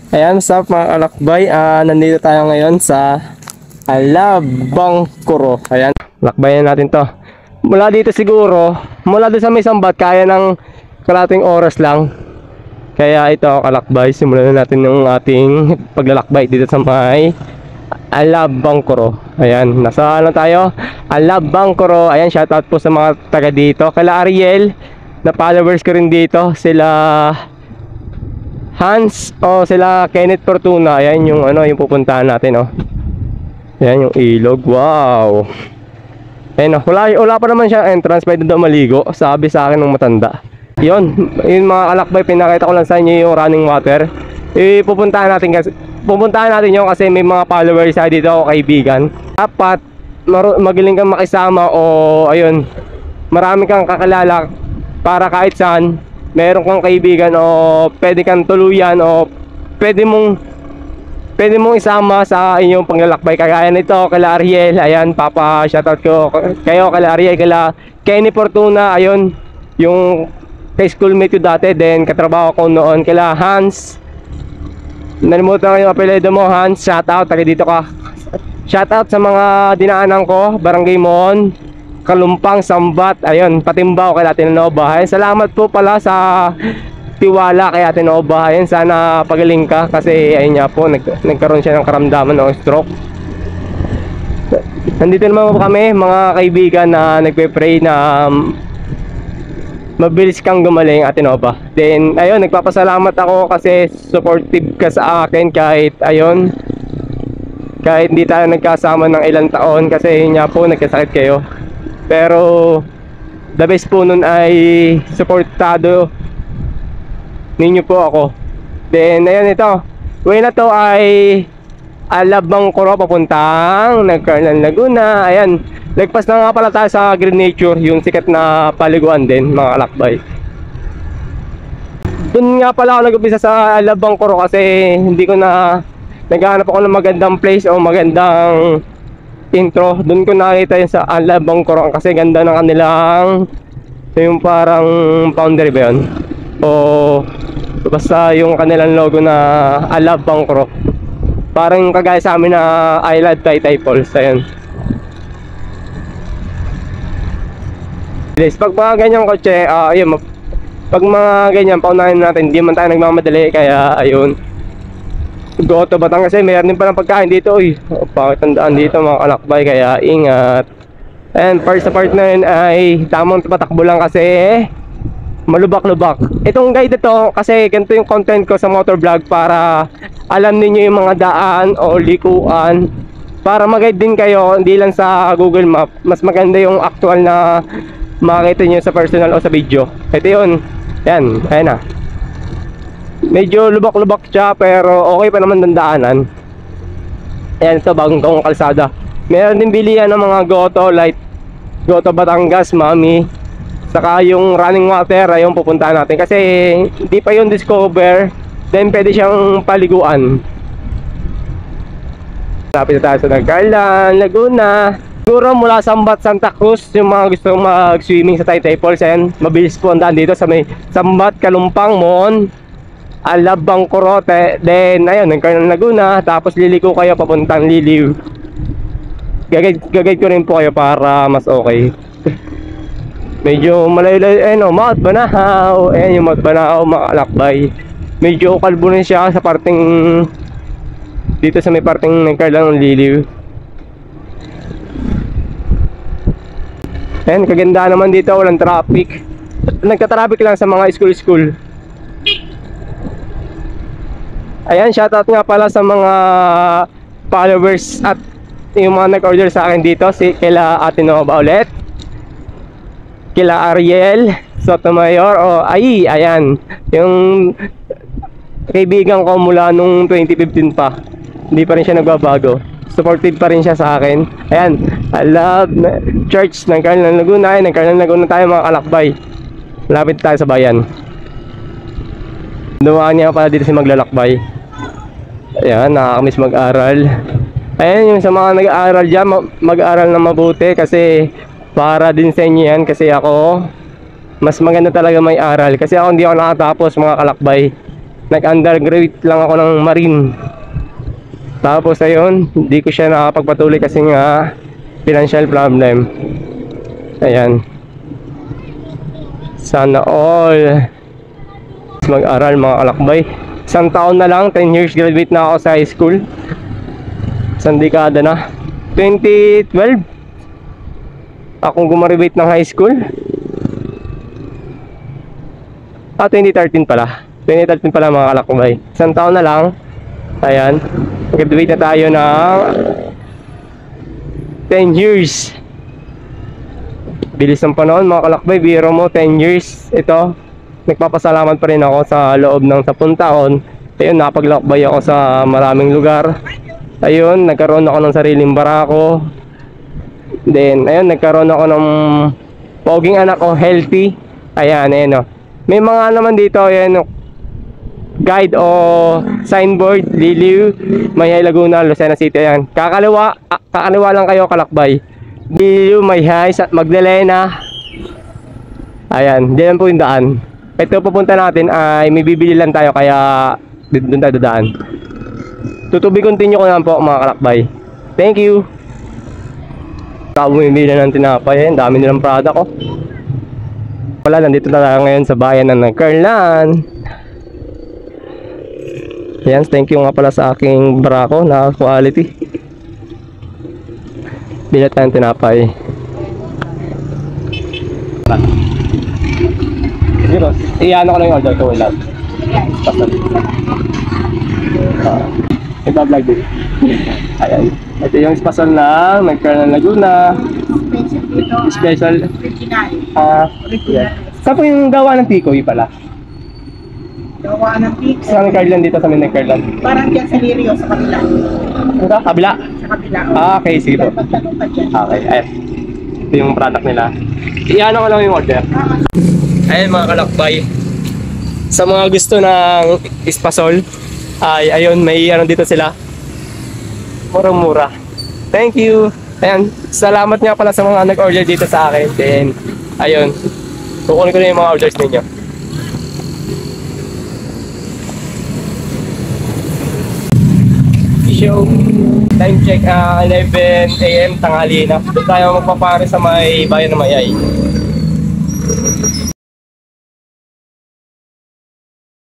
Ayan, what's up mga kalakbay? Nandito tayo ngayon sa Alabangkuro. Ayan, lakbayan natin to. Mula dito siguro, mula doon sa may sambat, kaya ng kalating oras lang. Kaya ito kalakbay, simulan na natin yung ating paglalakbay dito sa may Alabangkuro. Ayan, nasa ano tayo? Alabangkuro. Ayan, shoutout po sa mga taga dito. Kala Ariel, na followers ko rin dito. Sila Hans o sila Kenneth Fortuna. Ayan yung ano, yung pupuntahan natin, oh. Ayan yung ilog. Wow. Ayan, oh. Wala pa naman siya entrance, pwede daw maligo, sabi sa akin ng matanda. Yun, yung mga kalakbay, pinakita ko lang sa inyo yung running water. Pupuntahan natin yun kasi may mga followers sa dito o kaibigan. Dapat magaling kang makisama o ayun, marami kang kakalala para kahit saan meron kang kaibigan o pwede kang tuluyan o pwede mong isama sa inyong paglalakbay. Kagaya nito, kala Ariel, ayan, papa shoutout ko kayo, kala Ariel, kala Kenny Fortuna, ayun, yung kay schoolmate ko dati, then katrabaho ko noon, kala Hans, nalimutan ko yung apelyido mo, Hans, shoutout, taga dito ka. Shoutout sa mga dinaanan ko, Barangay Mon, Kalumpang, Sambat, ayun, Patimbaw, kay Ate Nova. Ayun, salamat po pala sa tiwala kay Ate Nova. Ayun, sana pagaling ka kasi ayun nga po, nagkaroon siya ng karamdaman o stroke. Nandito naman po kami, mga kaibigan, na nagpe-pray na mabilis kang gumaling, Ate Nova. Then, ayun, nagpapasalamat ako kasi supportive ka sa akin kahit, ayun, kahit hindi tayo nagkasama ng ilang taon kasi yun nga po, nagkasakit kayo. Pero the best po nun ay supportado ninyo po ako. Then ayun, ito way na to ay Alabangkuro papuntang Nagcarlan, Laguna. Ayan, lagpas na nga pala tayo sa Green Nature, yung sikat na paliguan din mga kalakbay. Dun nga pala ako nag-umpisa sa Alabangkuro kasi hindi ko na naghahanap ako ng magandang place o magandang intro. Doon ko nakita yun sa Alabangkuro kasi ganda ng kanilang yung parang boundary ba yun, o basta yung kanilang logo na Alabangkuro, parang kagaya sa amin na Island Taytay Falls. Ayun, pag mga ganyang kotse, ayun, pag mga ganyan paunahin natin, hindi man tayo nagmamadali, kaya ayun, Goto Batangas kasi mayroon din palang pagkain dito. Uy, pakitandaan dito mga kalakbay, kaya ingat. And part sa part na yun ay tamang patakbo lang kasi malubak-lubak. Itong guide ito kasi ganito yung content ko sa motor vlog, para alam niyo yung mga daan o likuan, para mag-guide din kayo, hindi lang sa Google Map. Mas maganda yung actual na makita niyo sa personal o sa video. Ito yun. Yan, ayan na. Medyo lubak-lubak siya pero okay pa naman dandaanan. Ayan, ito bagong kalsada. Meron din bilihan ng mga Goto Light, Goto Batangas, Mami. Saka yung running water, ayun pupuntahan natin kasi hindi pa yung discover. Then pwede siyang paliguan. Lapit na tayo sa Nagcarlan, Laguna. Siguro mula Sambat, Santa Cruz, yung mga gusto mag-swimming sa Taytay Falls, ayan, mabilis po ang daan dito sa may Sambat, Kalumpang, Mon, Alabangkuro, then ayun, Nagcarlan, Laguna. Tapos liliko kayo papuntang Liliw. Gagayad ko rin po kayo para mas okay. Medyo malayo-layo, ayun, Mount Banahaw. Ayun yung Mount Banahaw mga kalakbay. Medyo kalbo rin siya sa parting dito sa may parting Nagcarlan, Liliw. Ayun, kaganda naman dito, walang traffic. Nagka-traffic lang sa mga school. Ayan, shoutout nga pala sa mga followers at yung mga nag-order sa akin dito, si kila Ate Nova ulit, kila Ariel Sotomayor, o ayan, yung kaibigan ko mula nung 2015 pa, hindi pa rin siya nagbabago, supportive pa rin siya sa akin. Ayan, I love Church ng Nagcarlan, Laguna. Ay, Nagcarlan, Laguna tayo mga kalakbay, lapit tayo sa bayan. Dumaan niya pala dito si maglalakbay. Ayan, nakakamiss mag-aral. Ayan, yung sa mga nag-aaral dyan, mag-aaral na mabuti kasi para din sa inyo yan. Kasi ako, mas maganda talaga may aral. Kasi ako hindi ako nakatapos mga kalakbay. Nag-undergraduate lang ako ng Marine. Tapos ayun, hindi ko siya nakapagpatuloy kasi nga financial problem. Ayan. Sana all mag-aral mga kalakbay. Isang taon na lang, 10 years graduate na ako sa high school. Isang dekada na. 2012 akong gumraduate ng high school. 2013 pala. 2013 pala mga kalakbay. Isang taon na lang. Ayan. Graduate na tayo ng 10 years. Bilis ng panahon mga kalakbay. Biro mo 10 years. Ito, nagpapasalamat pa rin ako sa loob ng 10 taon. Ayun, napaglakbay ako sa maraming lugar. Ayun, nagkaroon ako ng sariling barako. Then, ayun, nagkaroon ako ng poging anak ko, healthy. Ayan, ayun o. May mga naman dito, ayan o, guide o signboard, Liliw, Mayhay, Laguna, Lucena City. Ayan, kakaliwa lang kayo kalakbay. Liliw, Mayhay, Magdalena. Ayan, diyan po yung daan. Ito pupunta natin ay may bibili lang tayo kaya doon tayo daan. Tutubi continue ko naman po mga kalakbay. Thank you. Bumibili na ng tinapay. Ang dami nilang product ko. Wala, nandito na tayo ngayon sa bayan ng Carlan. Yan, thank you nga pala sa aking barako na quality. Bili tayo ng tinapay. Iyan ko na yung order ko, love. Ito vlog din. Ayan. Ito yung spasol ng Nagkaroon ng Laguna. Special dito. Special. Original. Yeah. Saan po yung gawa ng tikoy pala? Gawa ng pizza. Sa Nagkaroon dito sa Nagkaroon. Parang dyan sa Lirio, sa kabila. Ito, kabila? Sa kabila. Okay, sige po. Pagtanong ka dyan. Okay, ayan. Ito yung product nila. Iyan ko lang yung order. Ayan mga kalakbay. Sa mga gusto ng espasol, ay ayun, may ano dito sila. Murang-mura. Thank you. Ayan, salamat nga pala sa mga nag-order dito sa akin. Then, ayun, kukunin ko na yung mga orders ninyo. Show. Time check, 11 AM, tanghali na. Doon tayo magpapare sa may bayan ng Mayay.